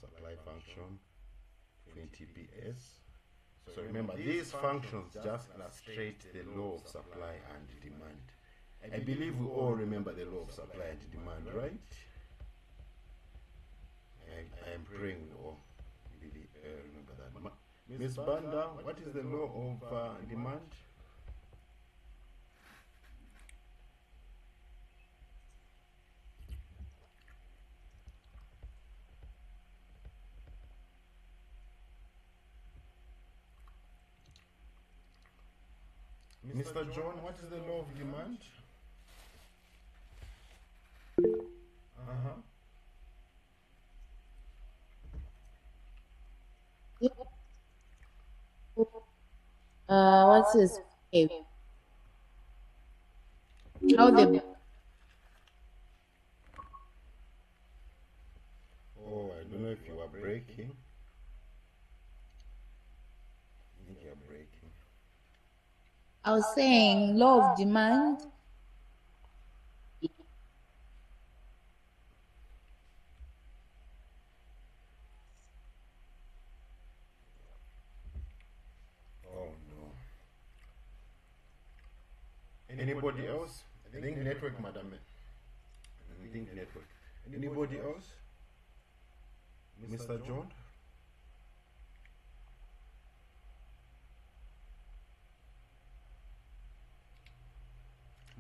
supply function 20 PS. So remember, these functions just illustrate the law of supply and demand. I believe we all remember the law of supply and demand, right? I am praying we all really remember that. Miss Banda, what is the law of demand? Mr. John, what is the law of demand? What's his name? How the Oh, I don't know if you are breaking. I think you are breaking. I was saying law of demand. Oh no. Anybody else? I think network, madam. I think network. Anybody else? Mr. John?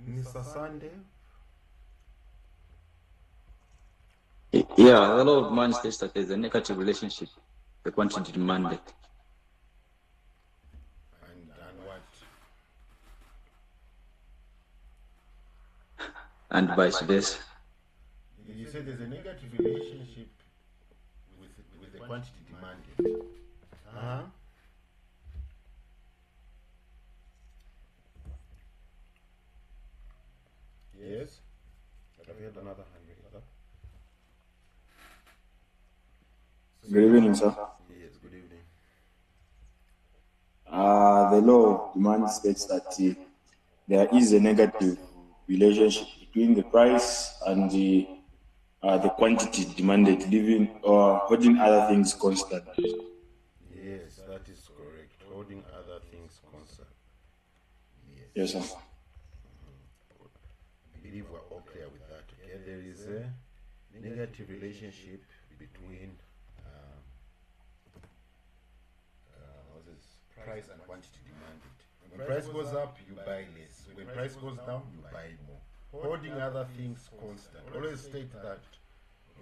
Mr. Sunday? Yeah, the law of demand states that there's a negative relationship, the quantity demanded. And what? And vice versa. You said there's a negative relationship with the quantity demanded. Yes? Have you had another hand raised up? Good evening, sir. Yes, good evening. The law of demand states that there is a negative relationship between the price and the quantity demanded, leaving or holding other things constant. Yes, that is correct. Holding other things constant. Yes, sir. I believe we're all clear with that. Okay, there is a negative relationship between price and quantity demanded. When price goes up, you buy less. When price goes down, you buy more. Holding other things constant. Always state that.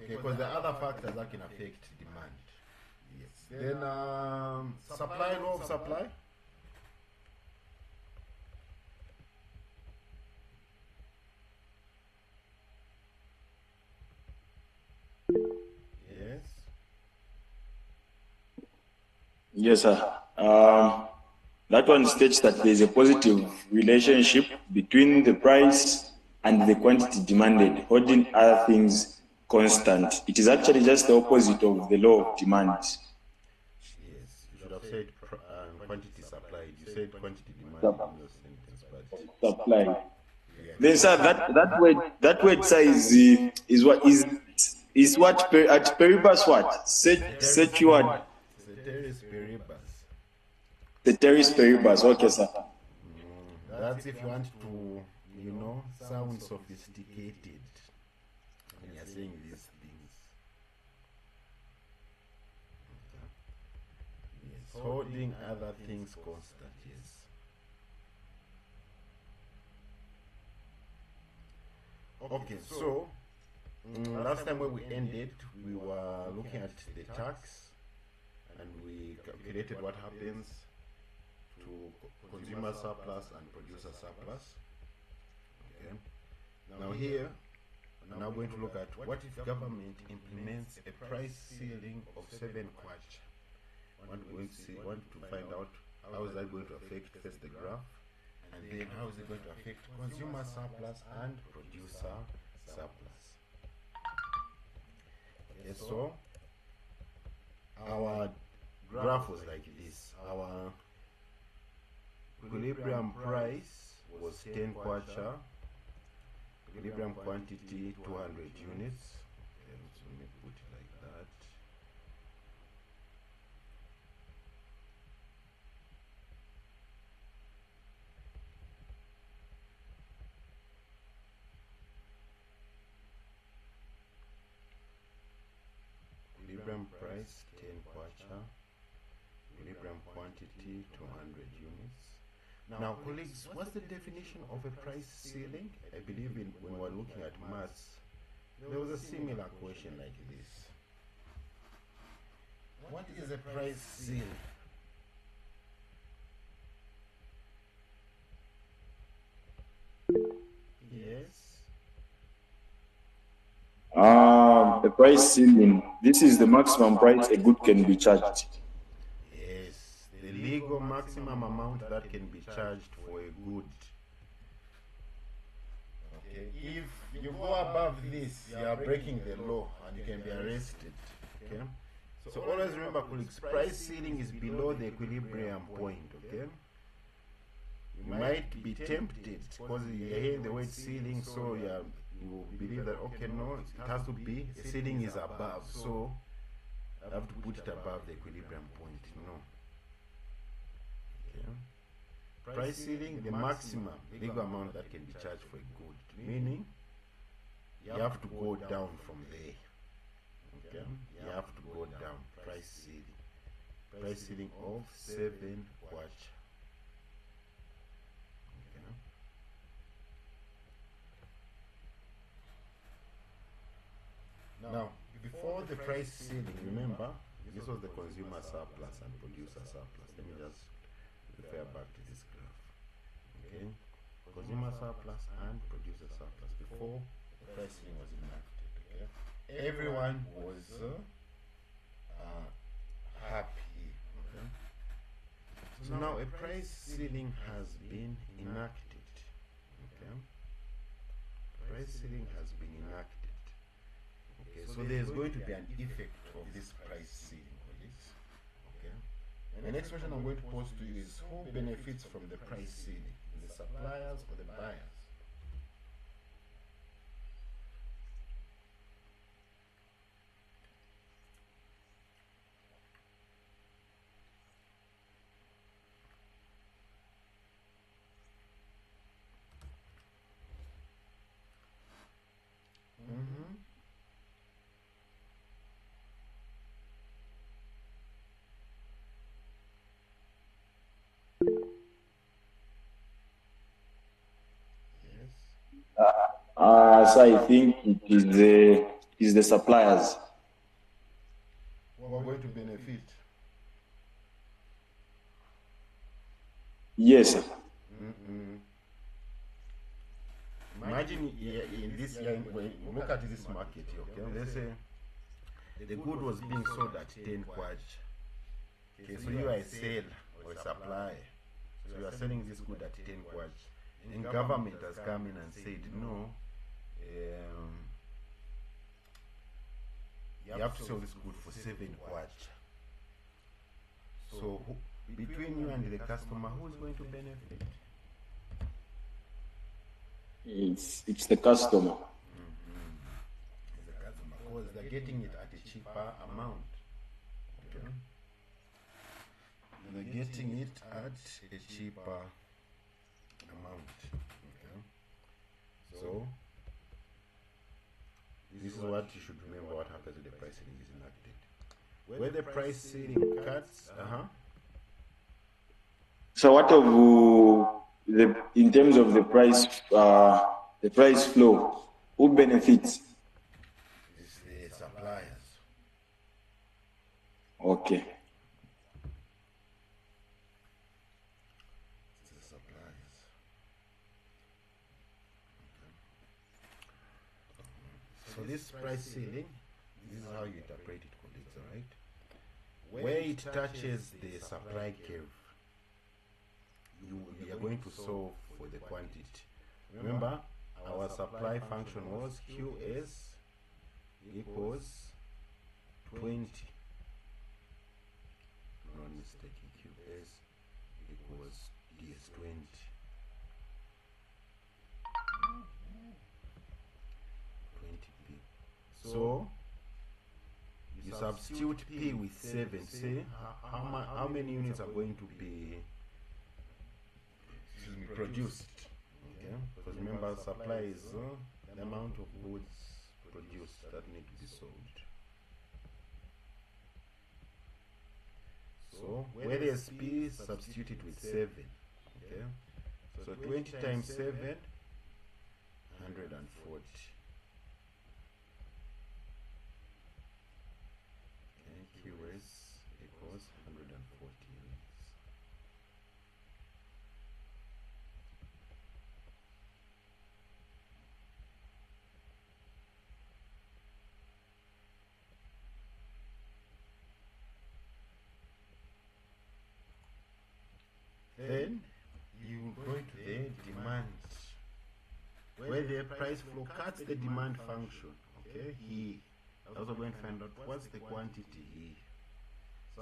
Okay, because there are other factors that can affect demand. Yes. Then supply, law of supply. Yes. Yes, sir. That one states that there is a positive relationship between the price and the quantity demanded, holding other things constant. It is actually just the opposite of the law of demand. Yes, you should have said quantity supplied. You said quantity demanded in your sentence, but Supply. yeah. Then, sir, that word, sir, is what at Peribas what? Secured. Ceteris paribus. Ceteris Paribus. Okay, sir. That's if you want to, sound sophisticated when you're saying these things. Yes, holding other things constant, yes. Okay, so last time when we ended, we were looking at the tax and we calculated what happens to consumer surplus and producer surplus. Okay. Now here, we're now going to look at what if government implements a price ceiling of 7 kwacha. Want to find out how is that going to affect first the graph, and then how is it going to affect consumer surplus and producer surplus. Okay, so our graph was like this. Our equilibrium price was 10 kwacha, equilibrium quantity 200 units. Okay, so let me put it like that. equilibrium price 10 kwacha, equilibrium quantity 200 units. Now colleagues, what's the definition of a price ceiling? I believe when we're looking at maths, there was a similar question like this. What is a price ceiling? Yes. The price ceiling. This is the maximum price a good can be charged. Yes, the legal maximum amount that can be charged for a good. Okay, if you go above this, you are breaking the law and you can be arrested. Okay, so always remember, colleagues, price ceiling is below the equilibrium point. Okay, you might be tempted because you hear the word ceiling, so you believe that, okay, no, it has to be, a ceiling is above, so I have to put it above the equilibrium point. No. Okay. Price ceiling, the maximum legal amount that can be charged for a good, meaning you have to go down from there. Okay, you have to go down. Price ceiling of 7 kwacha. Okay. Now, before the price ceiling, remember, this was the consumer surplus and producer surplus. Let me just refer back to this graph. Okay, consumer surplus and producer surplus before the price ceiling was enacted. Okay, everyone was happy. Okay, so now a price ceiling has been enacted. Okay, price ceiling has been enacted. Okay, so there's going to be an effect of this price ceiling, colleagues. Okay. And the next question I'm going to pose to you is, who benefits from the price ceiling? The suppliers or the buyers? So I think it is the suppliers. Who are going to benefit? Yes, sir. Imagine in this, when you look at this market here, okay, let's say the good was being sold at 10 kwacha. Okay, so you are a seller or a supplier. So you are selling this good at 10 kwacha. And government has come in and said, no, you have to sell this good for 7 kwacha. So between you and the customer, who is going to benefit? It's the customer. It's the customer, because they're getting it at a cheaper amount. Okay. They're getting it at a cheaper amount. Okay. So this is what you should remember, what happens when the price ceiling is enacted. Where the price ceiling cuts, So what of in terms of the price flow, who benefits? It's the suppliers. Okay. It's the suppliers. Okay. So this price ceiling, this is how you interpret it, colleagues, alright? Where it touches the supply curve, you are going to solve for the quantity. Remember, our supply function was QS equals 20. Not mistaken, QS equals DS20. So you substitute P with 7. Say how many units are going to be produced. Okay, because remember, supply is the amount of goods produced that need to be sold. So where there's P, substitute it with 7. Okay, so 20 times 7, 140. Okay, QS equals 140 units. Then you go to the demand, where the price flow cuts the demand function. Okay, here also going to find out what's the quantity here.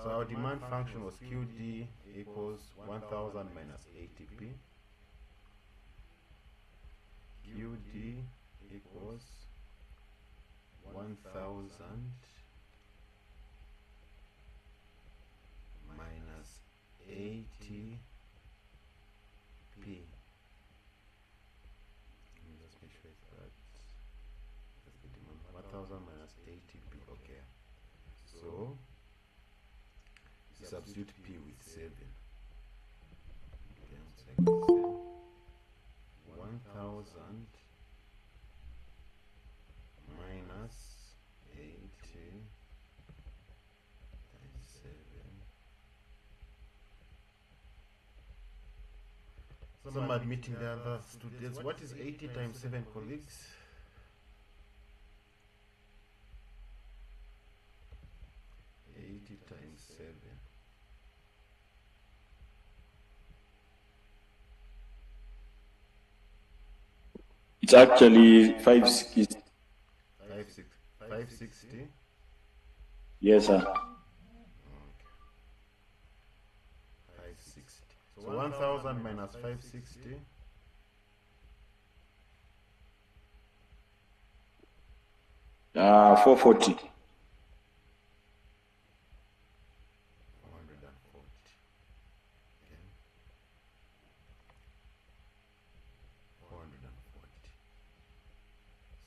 So our demand function was QD equals 1000 minus 80p. QD equals 1000 minus 80p. Let me just make sure it's that. That's the demand. 1000 minus 80p. Okay. So substitute P with 7. Okay, 1000 minus 80 times 7. So I'm admitting the other students. What is 80 times 7, colleagues? Times 7. It's actually 560. 560. Yes, sir. Okay. 560. So 1000 minus 560. 440. 440. Okay. 440.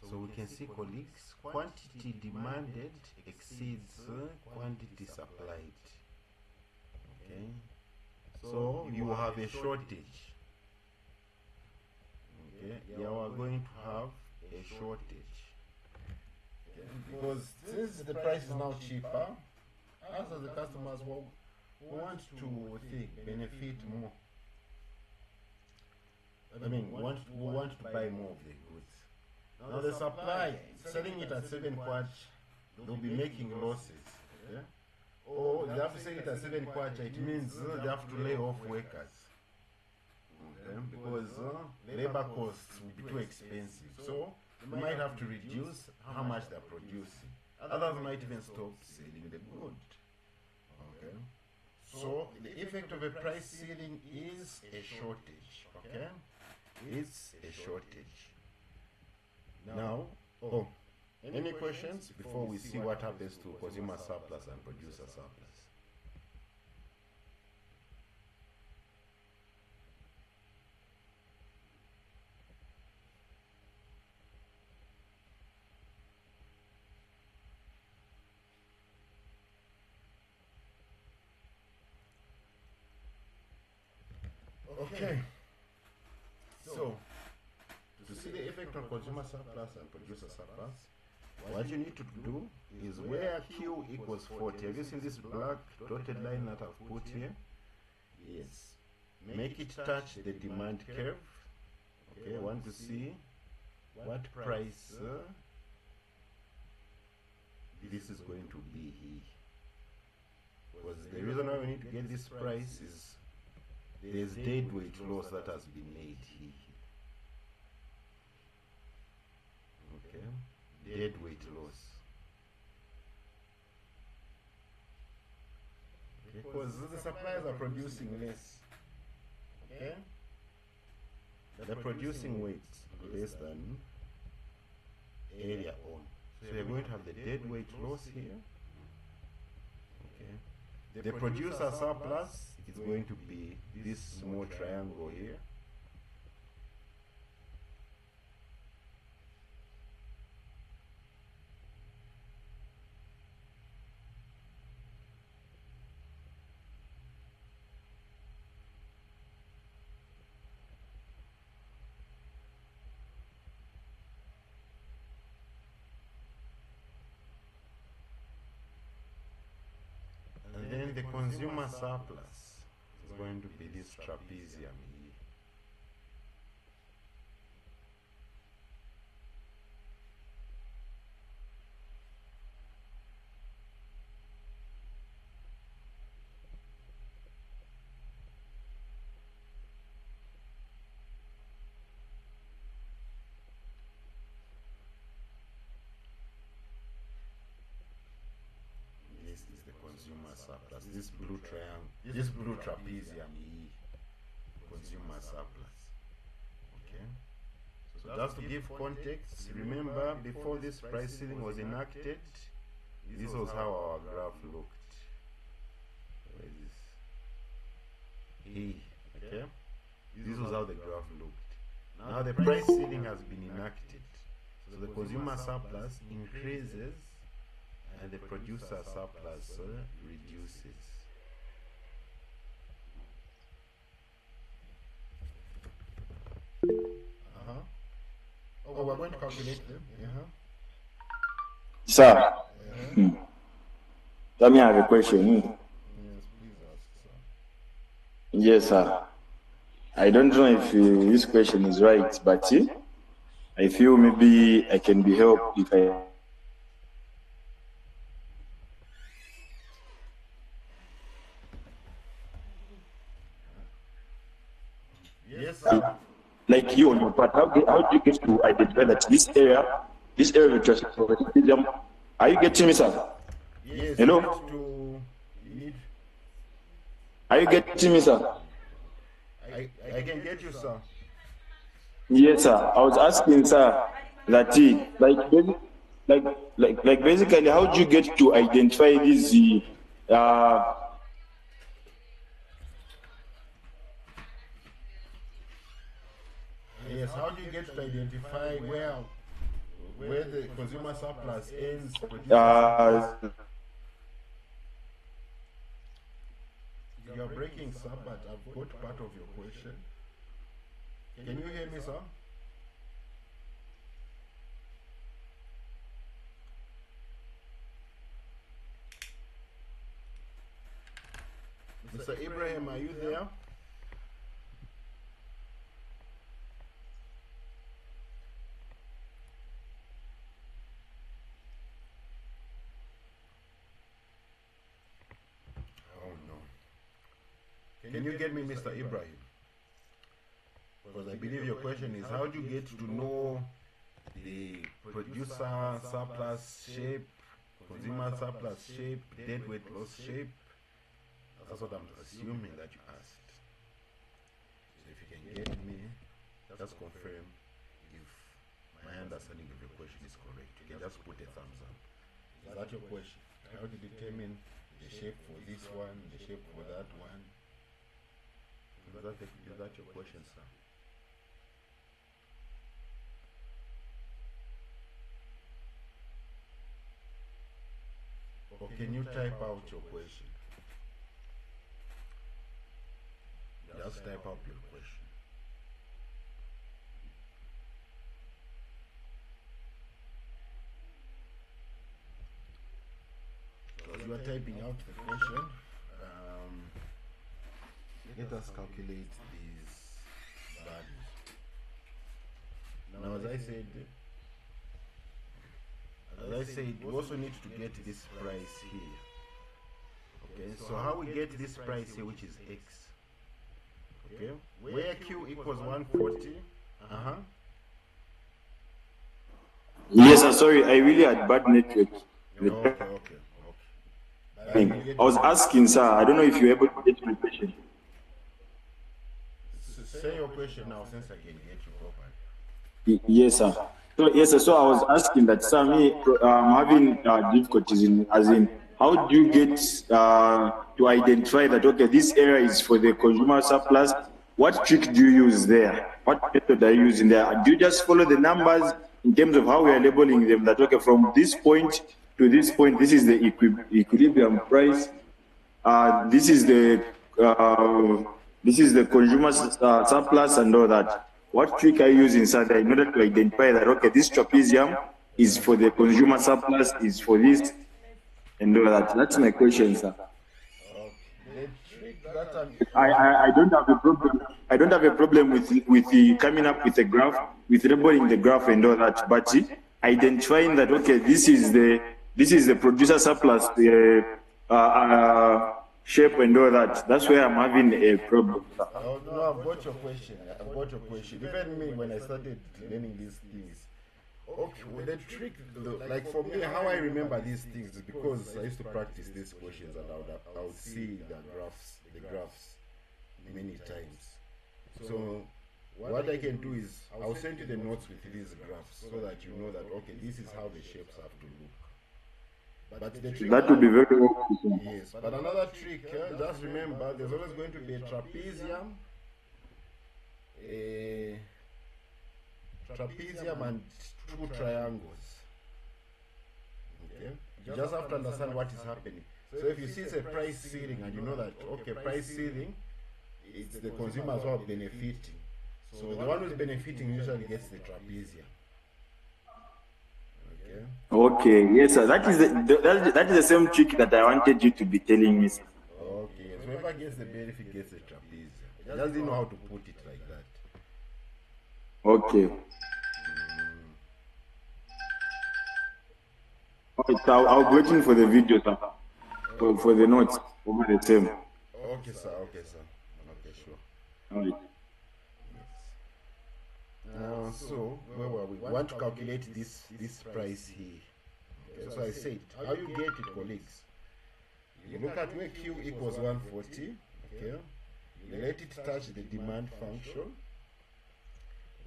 So we can see, colleagues, quantity demanded exceeds quantity supplied. Okay. So you have a shortage. Okay. You are going to have a shortage. Okay. Because since the price is now cheaper, us as the customers will want to benefit more. I mean, we want to buy more of the goods. Now the supply, selling it at 7 kwacha, they'll be making losses. Okay? Or they have to sell it at 7 kwacha, it means they have to lay off workers. Okay? Because labor costs will be too expensive. So they might have to reduce how much they're producing. Others might even stop selling the good. Okay? So the effect of a price ceiling is a shortage. Okay? It's a shortage. Now, any questions before we see what happens to consumer surplus and producer surplus? Okay. So, to see the effect on consumer surplus and producer surplus, what you need to do is where Q equals 40. Have you seen this black dotted line that I've put here? Yes. Make it touch the demand curve. Okay, I want to see what price this is going to be here. Because the reason why we need to get this price is there's deadweight loss that has been made here. Okay, deadweight loss. Okay, because the suppliers are producing less. Okay, they're producing weights less than area owned. So you're going to have the deadweight loss here. Okay, the producer surplus is going to be this small triangle here. the consumer surplus is going to be this trapezium here. This is the consumer surplus. This blue triangle, this blue trapezium here, consumer surplus. Okay. So just to give context, remember before this price ceiling was enacted, this was how our graph looked. Where is this? Here. Okay. This was how the graph looked. Now the price ceiling has been enacted, so the consumer surplus increases and the producer surplus reduces. Oh, we're going to calculate them. Sir, let me have a question. Yes, please ask, sir. Yes, sir. I don't know if this question is right, but I feel maybe I can be helped if I. Yes, sir. Like you on your part, how do you get to identify that this area of transportation? Are you getting me, sir? Yes. Hello? Are you getting me, sir? I can get you, sir. Yes, sir. I was asking, sir, that like basically, how do you get to identify these Yes, how do you get to identify where the consumer surplus ends? You're breaking, sir, but I've got part of your question. Can you hear me, sir? Mr. Ibrahim, are you there? Can you get me Mr. Ibrahim? Because I believe your question is how do you get to know the producer surplus shape, consumer surplus shape, deadweight loss shape? That's what I'm assuming that you asked. So if you can get me, just confirm if my understanding of your question is correct. You can just put a thumbs up. Is that your question? How to determine the shape for this one, the shape for that one? Is that your question, sir? Or can you type out your question? Just type out your question. So as you are typing out the question, let us calculate these values. Now, as I said, we also need to get this price here. Okay, so how we get this price here, which is X? Okay, where Q equals 140. Yes, sir. Sorry, I really had bad network. Okay. I was asking, sir. I don't know if you're able to get my question. Say your question now, since I can get you properly. Yes, sir. So I was asking that, sir, I'm having difficulties in how do you get to identify that, okay, this area is for the consumer surplus? What trick do you use there? What method are you using there? Do you just follow the numbers in terms of how we are labeling them, that, okay, from this point to this point, this is the equilibrium price, this is the consumer surplus and all that. What trick are you using, sir, in order to identify that, okay, this trapezium is for the consumer surplus, is for this, and all that? That's my question, sir. Okay. That's an, I don't have a problem. I don't have a problem with the coming up with a graph, with labeling the graph and all that, but identifying that okay, this is the producer surplus shape and all that. That's where I'm having a problem. oh, no, I've got your question. I've got your question. Even me, when I started learning these things, okay, well, the trick, like for me, how I remember these things is because I used to practice these questions and I would see the graphs many times. So what I can do is I'll send you the notes with these graphs so that you know that okay, this is how the shapes have to look. But the trick, That would be very helpful. yes. But another trick, just remember, there's always going to be a trapezium, and two triangles. Okay, you just have to understand what is happening. So if you see it's a price ceiling and you know that okay, price ceiling, it's the consumers who are benefiting. So the one who's benefiting usually gets the trapezium. Okay. Okay, yes, sir. That is the same trick that I wanted you to be telling me, sir. Okay, so whoever gets the benefit gets the trapezium. I just didn't know how to put it like that. Okay. Alright, so I'll be waiting for the video, sir. For the notes over the same. Okay, sir. Okay, sure. Alright. So where were we? We want to calculate this price here. Okay, so I said, how you get it, colleagues? You look at where Q equals 140. Okay, you let it touch the demand function.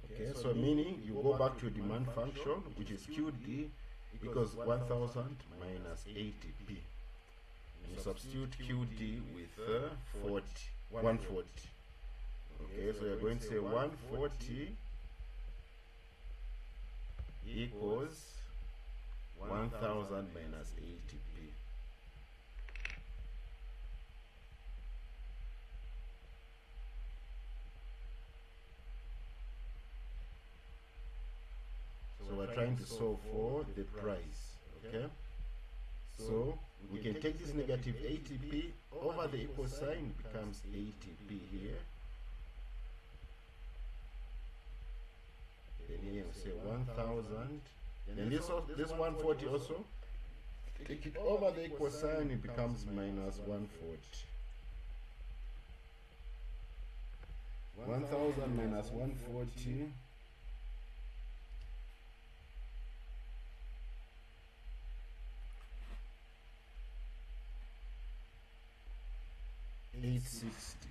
Okay, so meaning you go back to your demand function, which is QD equals 1000 minus 80p. You substitute QD with 140. Okay, so you're going to say 140 equals 1000 minus 80p. So we're trying to solve for the price, okay? So we can take this negative 80p over the equal sign, becomes 80p here. Then here we say 1000. Then this 140 also, take it over the equal sign, it becomes minus 140. 1000 minus 140 860.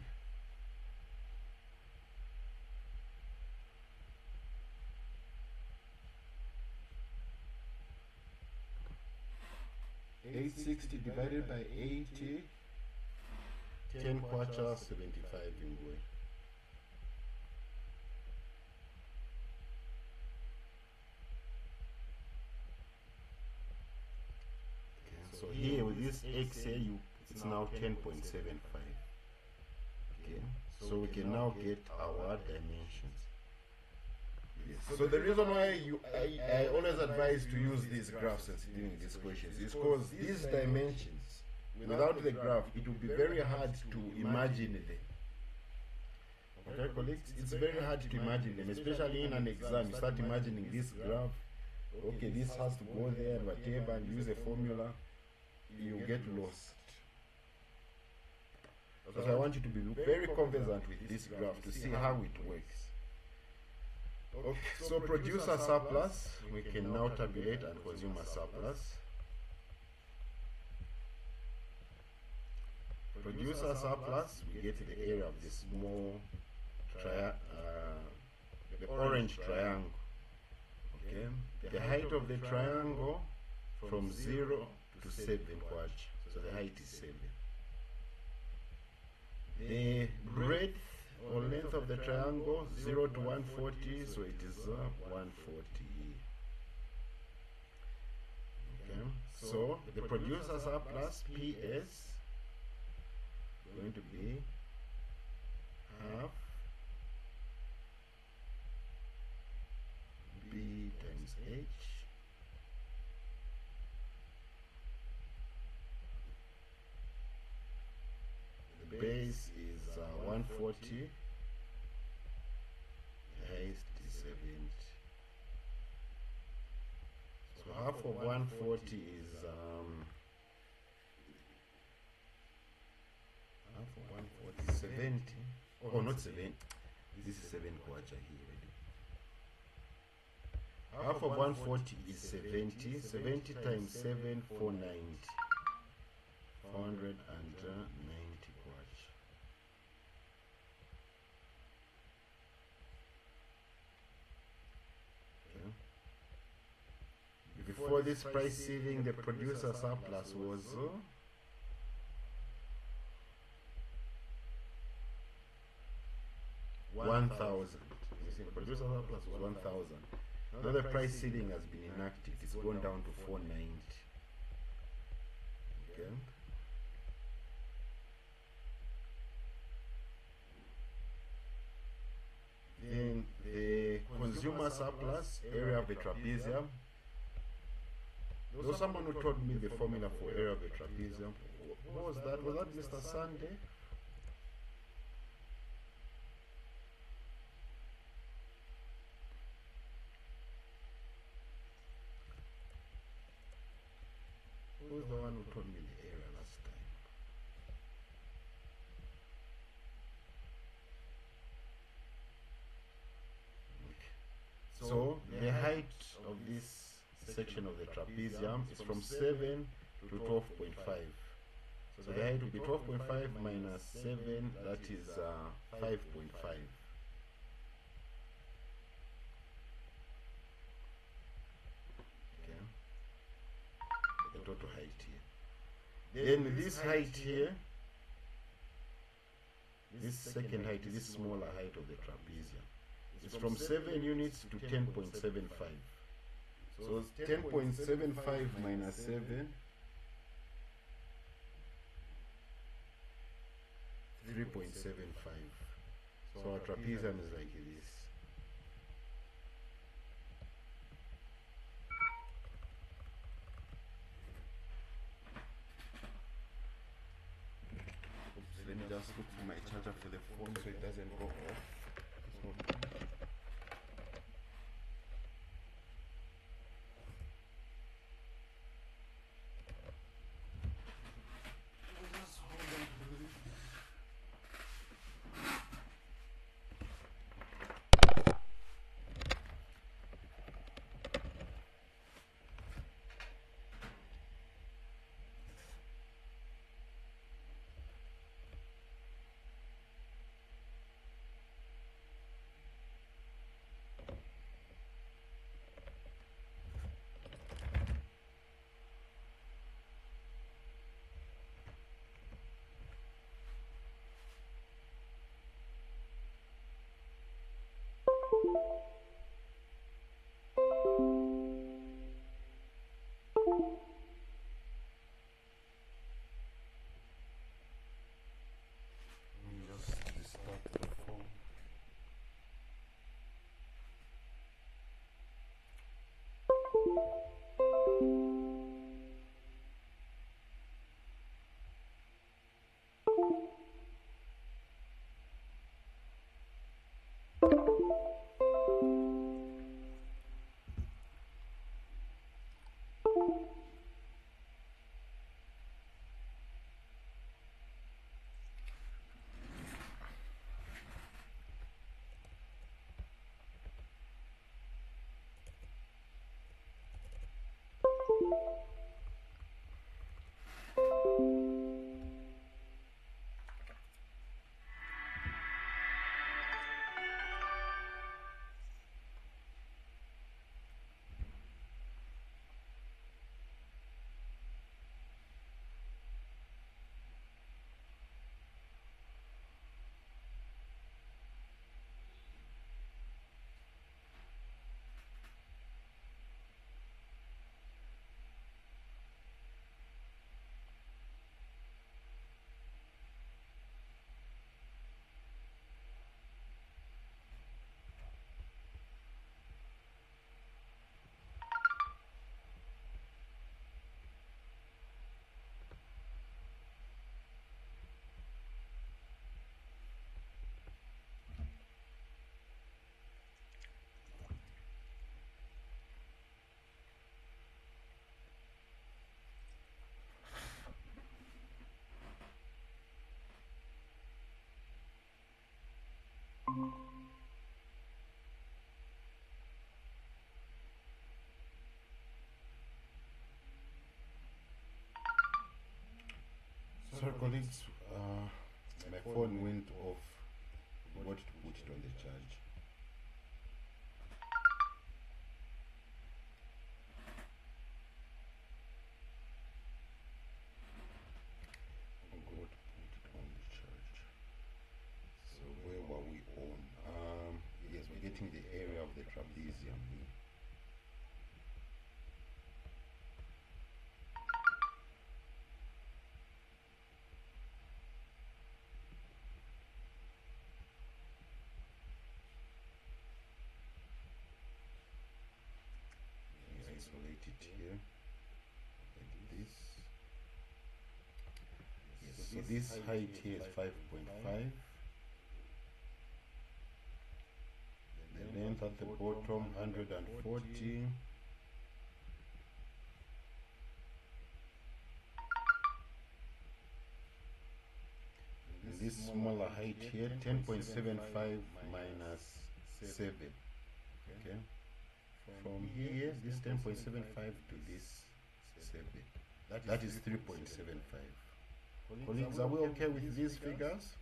$860 divided by 80, 10 kwacha 75 ingwe. Okay, so here with this x here, it's now 10.75. Okay, so we can now get our dimensions. Yes. So the reason why I always advise to use these graphs and doing these questions is because these dimensions, without the graph, it will be very hard to imagine them. Okay, colleagues, it's very hard to imagine them, especially in an exam. You start imagining this graph. Okay, this has to go there and whatever, and use a formula. You get lost. So I want you to be very conversant with this graph to see how it works. Okay, so producer surplus, we can now tabulate, and consumer surplus. Producer surplus, we get the area of the small the orange triangle. Okay, the height of the triangle from 0 to 7 kwacha, so the height is 7. The breadth or length of the triangle 0 to 140, so it is 140. Okay, so the producer surplus PS going to be half B times H base is 140, highest is 70. So half of 140 is half of 140 is 70. Oh, not 70. This is 7 kwacha here. Half of 140 is 70. 70 times 7, 490. 490 kwacha. Okay. Before this price ceiling, the producer surplus was 1,000. You see, producer surplus was 1,000. Now the price ceiling has been enacted. It's gone down to 490. Okay. Then the consumer surplus area of the trapezium. There was someone who told me the formula for area of the trapezium. What was that? Was that Mr. Sunday? Who was the one who told me the area last time? Okay. So the height of this section of the trapezium is from 7 to 12.5. So the height will be 12.5 minus 7, that is 5.5. Okay. The total height here. Then this height here, this second height, this smaller height of the trapezium, is from 7 units to 10.75. So 10.75 minus 7, 3.75. So our trapezium is like this. Oops, let me just look for my charger for the phone so it doesn't go off. Just start the phone. sorry colleagues, my phone went off. I got to put it on the charge. I got to put it on the charge. So where were we on? Yes, we're getting the area of the trapezium here. Isolate it here like this. Yes, so this height here is 5.5. The length at the bottom 140. And this smaller height here 10.75 minus 7. Okay. From here, this 10.75 to this 7. That is 3.75. Colleagues, are we okay with these figures?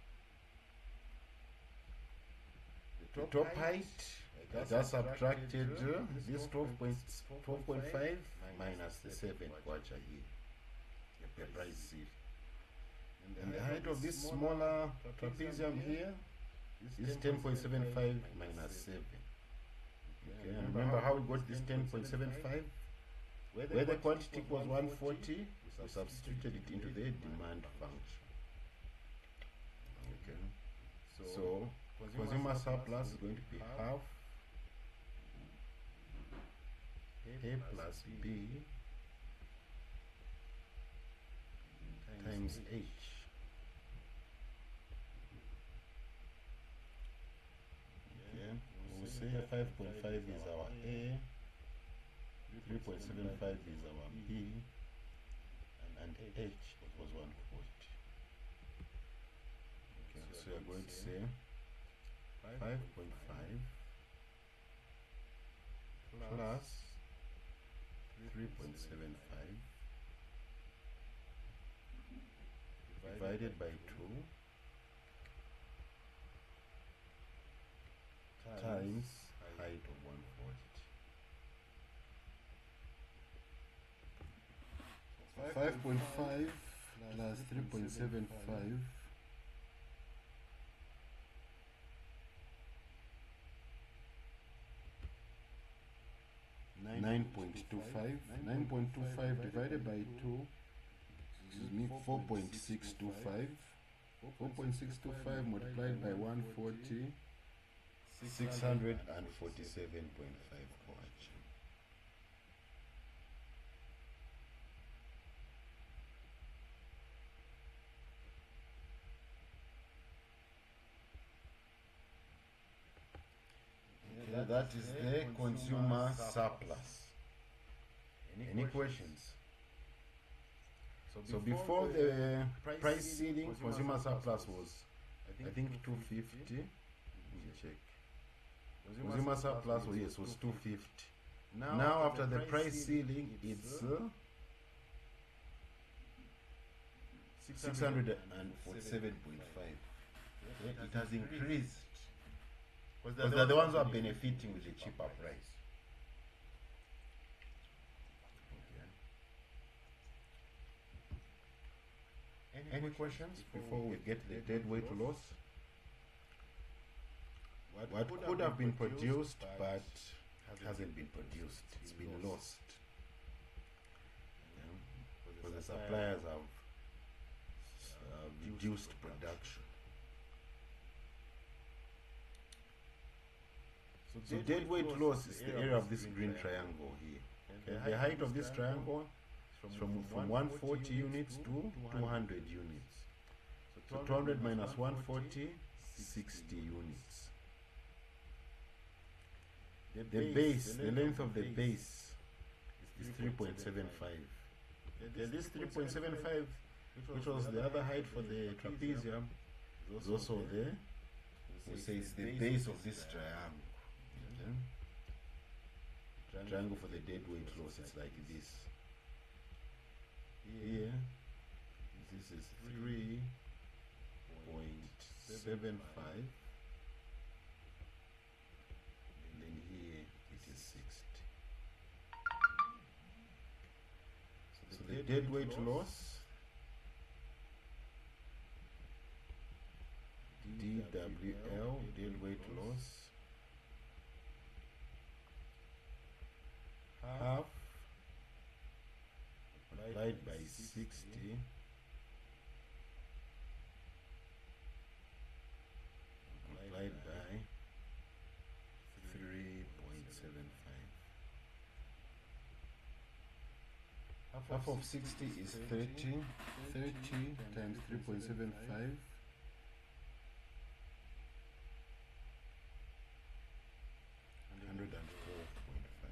The top height, I just subtracted this 12.5 minus the 7 kwacha here, the price seal. And the height of this smaller trapezium here is 10.75 minus 7. Okay, and remember how we got this 10.75? Where the quantity was 140, we substituted it into the demand function. Okay, so consumer surplus is going to be half A plus B times H. Okay, we'll say 5.5 is our A, 3.75 is our B, and H was 140. Okay, so you're going to say 5.5 plus 3.75 divided by 2 times height of 140. 5.5 plus 3.75 9.25 divided by 2, excuse me, 4.625. 4.625 multiplied by 140, 647.5 kwacha. Okay, that is the consumer surplus. Any questions? So before the price ceiling, consumer surplus was, I think 250. Let me check. Consumer surplus, oh yes, was 250. Now after the price ceiling, it's 647.5. It has increased because they're the ones who are benefiting with the cheaper price. Any questions before we get the deadweight loss? What could have been produced but hasn't been produced? It's been lost. Because the suppliers have reduced production. So deadweight loss is the area of this green triangle here. Okay? The height of this triangle is from 140 units to 200 units. So 200 minus 140, 60 units. The base, the length of the base is 3.75. This 3.75, which was the other height for the trapezium, is also there. We say it's the base of this triangle. Okay? Triangle for the deadweight loss, it's like this. Here, this is 3.75. Then here it is 60. So the dead weight loss, DWL, dead weight loss, half multiplied by 60 multiplied by 3.75. Half of 60 is 30. 30 times 3.75. 104.5.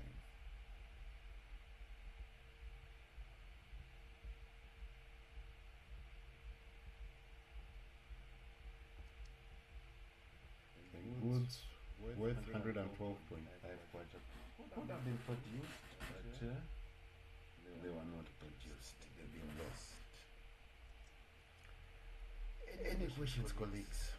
The goods worth 112.5 kwacha would have been produced, but they were not produced. They've been lost. Any questions, colleagues?